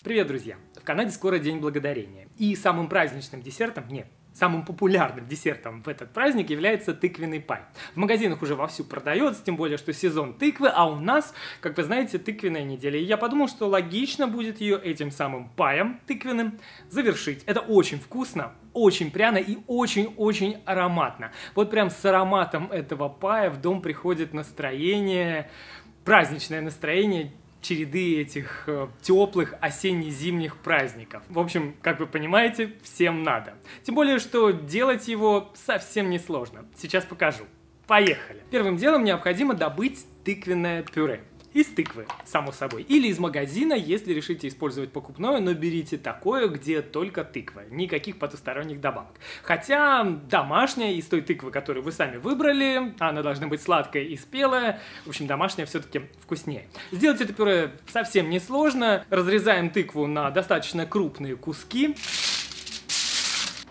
Привет, друзья! В Канаде скоро День Благодарения. И самым праздничным десертом, самым популярным десертом в этот праздник является тыквенный пай. В магазинах уже вовсю продается, тем более, что сезон тыквы, а у нас, как вы знаете, тыквенная неделя. И я подумал, что логично будет ее этим самым паем тыквенным завершить. Это очень вкусно, очень пряно и очень-очень ароматно. Вот прям с ароматом этого пая в дом приходит настроение, праздничное настроение, череды этих теплых осенне-зимних праздников. В общем, как вы понимаете, всем надо. Тем более, что делать его совсем не сложно. Сейчас покажу. Поехали! Первым делом необходимо добыть тыквенное пюре. Из тыквы, само собой. Или из магазина, если решите использовать покупное, но берите такое, где только тыква. Никаких потусторонних добавок. Хотя домашняя из той тыквы, которую вы сами выбрали, она должна быть сладкая и спелая. В общем, домашняя все-таки вкуснее. Сделать это пюре совсем несложно. Разрезаем тыкву на достаточно крупные куски.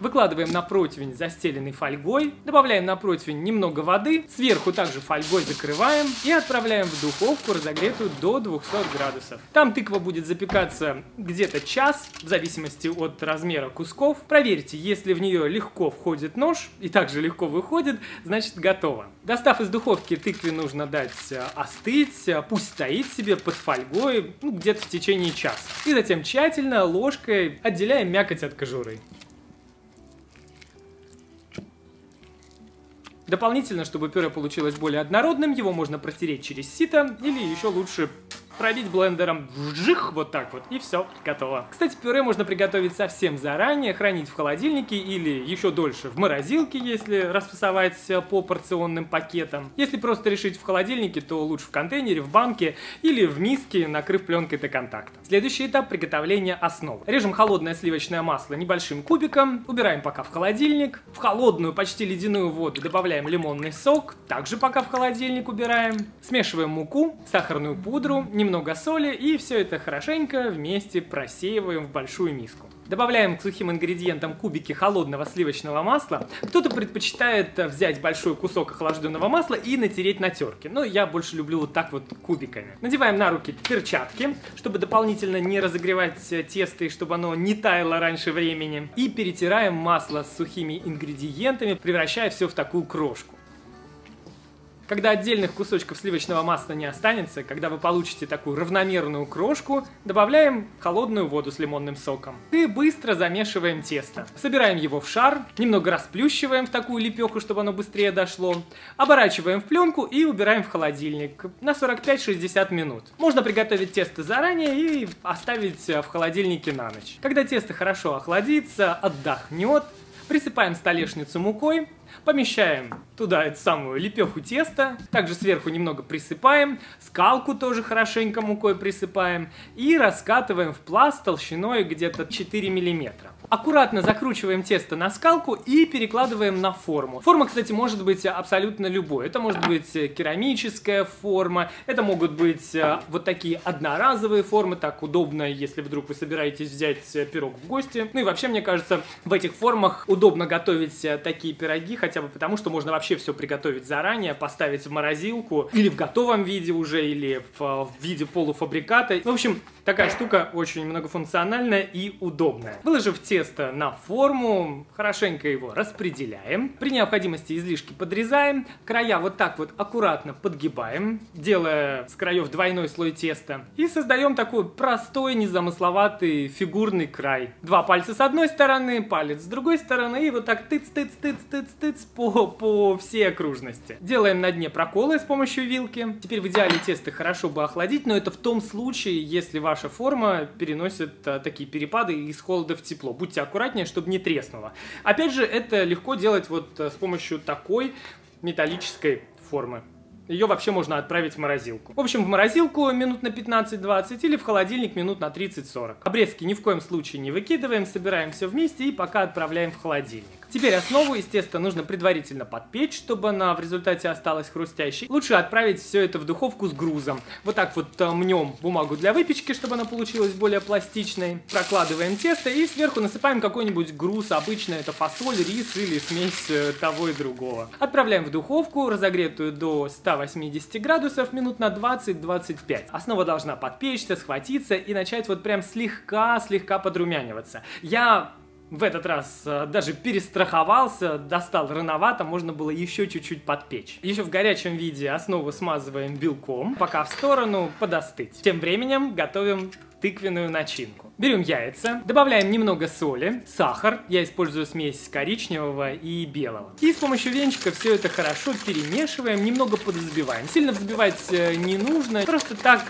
Выкладываем на противень, застеленный фольгой, добавляем на противень немного воды, сверху также фольгой закрываем и отправляем в духовку, разогретую до 200 градусов. Там тыква будет запекаться где-то час, в зависимости от размера кусков. Проверьте, если в нее легко входит нож и также легко выходит, значит готово. Достав из духовки, тыкве нужно дать остыть, пусть стоит себе под фольгой где-то в течение часа. И затем тщательно ложкой отделяем мякоть от кожуры. Дополнительно, чтобы пюре получилось более однородным, его можно протереть через сито или еще лучше пробить блендером, вжих, вот так вот, и все, готово. Кстати, пюре можно приготовить совсем заранее, хранить в холодильнике или еще дольше в морозилке, если расфасовать по порционным пакетам. Если просто решить в холодильнике, то лучше в контейнере, в банке или в миске, накрыв пленкой до контакта. Следующий этап — приготовления основы. Режем холодное сливочное масло небольшим кубиком, убираем пока в холодильник. В холодную, почти ледяную воду добавляем лимонный сок, также пока в холодильник убираем. Смешиваем муку, сахарную пудру, немного соли и все это хорошенько вместе просеиваем в большую миску. Добавляем к сухим ингредиентам кубики холодного сливочного масла. Кто-то предпочитает взять большой кусок охлажденного масла и натереть на терке. Но я больше люблю вот так вот кубиками. Надеваем на руки перчатки, чтобы дополнительно не разогревать тесто и чтобы оно не таяло раньше времени. И перетираем масло с сухими ингредиентами, превращая все в такую крошку. Когда отдельных кусочков сливочного масла не останется, когда вы получите такую равномерную крошку, добавляем холодную воду с лимонным соком. И быстро замешиваем тесто. Собираем его в шар, немного расплющиваем в такую лепеху, чтобы оно быстрее дошло. Оборачиваем в пленку и убираем в холодильник на 45-60 минут. Можно приготовить тесто заранее и оставить в холодильнике на ночь. Когда тесто хорошо охладится, отдохнет, присыпаем столешницу мукой, помещаем туда эту самую лепеху теста, также сверху немного присыпаем, скалку тоже хорошенько мукой присыпаем и раскатываем в пласт толщиной где-то 4 мм. Аккуратно закручиваем тесто на скалку и перекладываем на форму. Форма, кстати, может быть абсолютно любой. Это может быть керамическая форма, это могут быть вот такие одноразовые формы, так удобно, если вдруг вы собираетесь взять пирог в гости. Ну и вообще, мне кажется, в этих формах удобно готовить такие пироги, хотя бы потому, что можно вообще все приготовить заранее, поставить в морозилку или в готовом виде уже, или в виде полуфабриката. В общем, такая штука очень многофункциональная и удобная. Выложив тесто на форму, хорошенько его распределяем. При необходимости излишки подрезаем. Края вот так вот аккуратно подгибаем, делая с краев двойной слой теста. И создаем такой простой, незамысловатый фигурный край. Два пальца с одной стороны, палец с другой стороны. И вот так тыц-тыц-тыц-тыц-тыц по всей окружности. Делаем на дне проколы с помощью вилки. Теперь в идеале тесто хорошо бы охладить, но это в том случае, если ваша форма переносит такие перепады из холода в тепло. Будьте аккуратнее, чтобы не треснуло. Опять же, это легко делать вот с помощью такой металлической формы. Ее вообще можно отправить в морозилку. В общем, в морозилку минут на 15-20 или в холодильник минут на 30-40. Обрезки ни в коем случае не выкидываем, собираем все вместе и пока отправляем в холодильник. Теперь основу из теста нужно предварительно подпечь, чтобы она в результате осталась хрустящей. Лучше отправить все это в духовку с грузом. Вот так вот мнем бумагу для выпечки, чтобы она получилась более пластичной. Прокладываем тесто и сверху насыпаем какой-нибудь груз. Обычно это фасоль, рис или смесь того и другого. Отправляем в духовку, разогретую до 180 градусов, минут на 20-25. Основа должна подпечься, схватиться и начать вот прям слегка подрумяниваться. Я в этот раз даже перестраховался, достал рановато, можно было еще чуть-чуть подпечь. Еще в горячем виде основу смазываем белком, пока в сторону подостыть. Тем временем готовим тыквенную начинку. Берем яйца, добавляем немного соли, сахар, я использую смесь коричневого и белого. И с помощью венчика все это хорошо перемешиваем, немного подвзбиваем. Сильно взбивать не нужно, просто так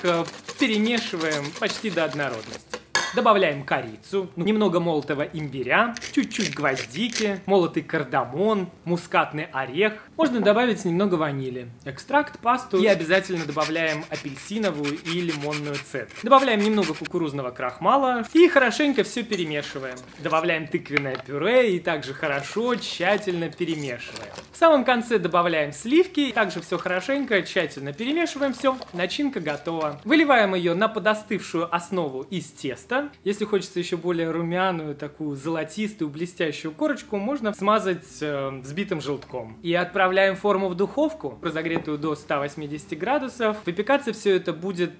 перемешиваем почти до однородности. Добавляем корицу, немного молотого имбиря, чуть-чуть гвоздики, молотый кардамон, мускатный орех. Можно добавить немного ванили, экстракт, пасту и обязательно добавляем апельсиновую и лимонную цедру. Добавляем немного кукурузного крахмала и хорошенько все перемешиваем. Добавляем тыквенное пюре и также хорошо, тщательно перемешиваем. В самом конце добавляем сливки, также все хорошенько, тщательно перемешиваем все. Начинка готова. Выливаем ее на подостывшую основу из теста. Если хочется еще более румяную, такую золотистую, блестящую корочку, можно смазать взбитым желтком. И отправляем форму в духовку, разогретую до 180 градусов. Выпекаться все это будет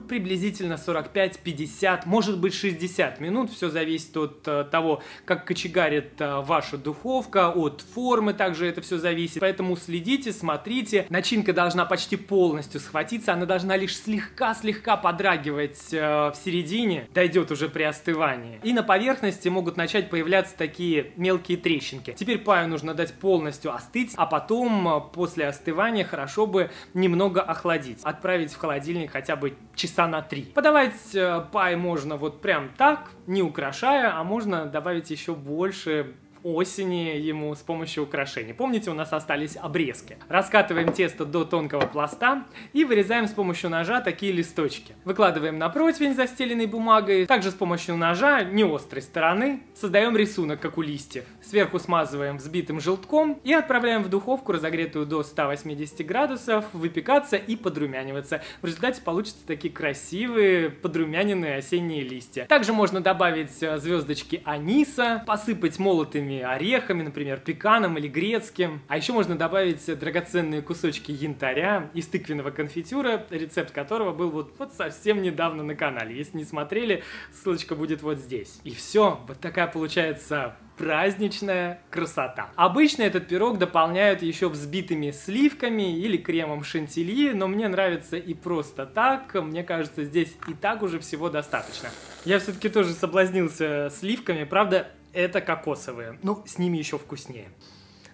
приблизительно 45-50, может быть 60 минут. Все зависит от того, как кочегарит ваша духовка, от формы также это все зависит. Поэтому следите, смотрите. Начинка должна почти полностью схватиться, она должна лишь слегка подрагивать в середине, дойдет уже при остывании. И на поверхности могут начать появляться такие мелкие трещинки. Теперь паю нужно дать полностью остыть, а потом после остывания хорошо бы немного охладить. Отправить в холодильник хотя бы часа на 3. Подавать пай можно вот прям так, не украшая, а можно добавить еще больше осени ему с помощью украшений. Помните, у нас остались обрезки. Раскатываем тесто до тонкого пласта и вырезаем с помощью ножа такие листочки. Выкладываем на противень, застеленный бумагой. Также с помощью ножа, не острой стороны, создаем рисунок, как у листьев. Сверху смазываем взбитым желтком и отправляем в духовку, разогретую до 180 градусов, выпекаться и подрумяниваться. В результате получатся такие красивые подрумяненные осенние листья. Также можно добавить звездочки аниса, посыпать молотыми орехами, например, пеканом или грецким. А еще можно добавить драгоценные кусочки янтаря из тыквенного конфитюра, рецепт которого был вот совсем недавно на канале. Если не смотрели, ссылочка будет вот здесь. И все, вот такая получается праздничная красота. Обычно этот пирог дополняют еще взбитыми сливками или кремом шантильи, но мне нравится и просто так. Мне кажется, здесь и так уже всего достаточно. Я все-таки тоже соблазнился сливками, правда, это кокосовые, но с ними еще вкуснее.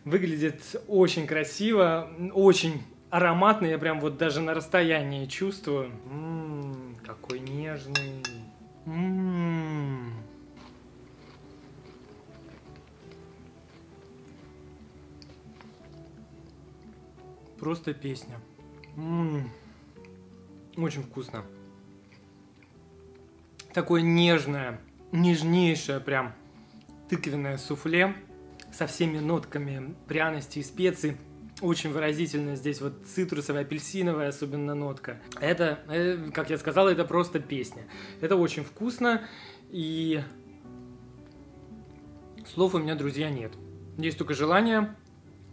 Выглядит очень красиво, очень ароматно, я прям вот даже на расстоянии чувствую. Какой нежный. Просто песня. Очень вкусно. Такое нежное, нежнейшее прям тыквенное суфле со всеми нотками пряности и специй. Очень выразительно здесь вот цитрусовая, апельсиновая особенно нотка. Это, как я сказал, это просто песня. Это очень вкусно, и слов у меня, друзья, нет. Есть только желание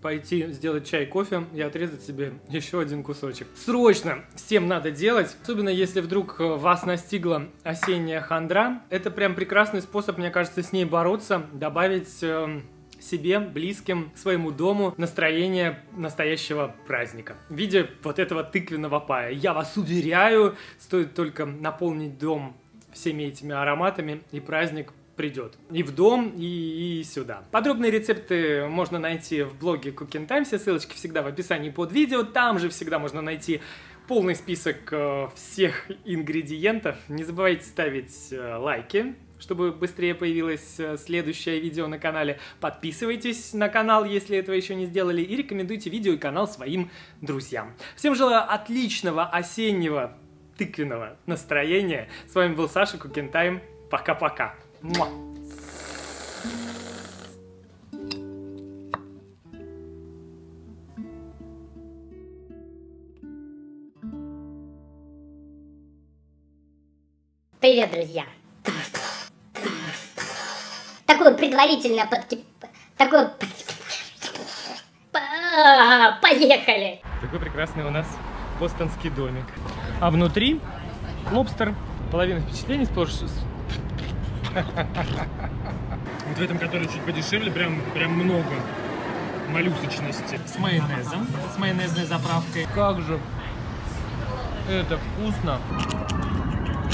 пойти сделать чай, кофе и отрезать себе еще один кусочек. Срочно всем надо делать, особенно если вдруг вас настигла осенняя хандра. Это прям прекрасный способ, мне кажется, с ней бороться, добавить себе, близким, своему дому настроение настоящего праздника в виде вот этого тыквенного пая. Я вас уверяю, стоит только наполнить дом всеми этими ароматами, и праздник придет и в дом, и сюда. Подробные рецепты можно найти в блоге Cooking Time, все ссылочки всегда в описании под видео, там же всегда можно найти полный список всех ингредиентов. Не забывайте ставить лайки, чтобы быстрее появилось следующее видео на канале. Подписывайтесь на канал, если этого еще не сделали, и рекомендуйте видео и канал своим друзьям. Всем желаю отличного осеннего тыквенного настроения. С вами был Саша, Cooking Time. Пока-пока. Муа. Привет, друзья. Такое предварительное Такое... Поехали! Такой прекрасный у нас бостонский домик. А внутри лобстер. Половина впечатлений сплошь. Вот в этом, который чуть подешевле, прям много моллюсочности. С майонезом, с майонезной заправкой. Как же это вкусно!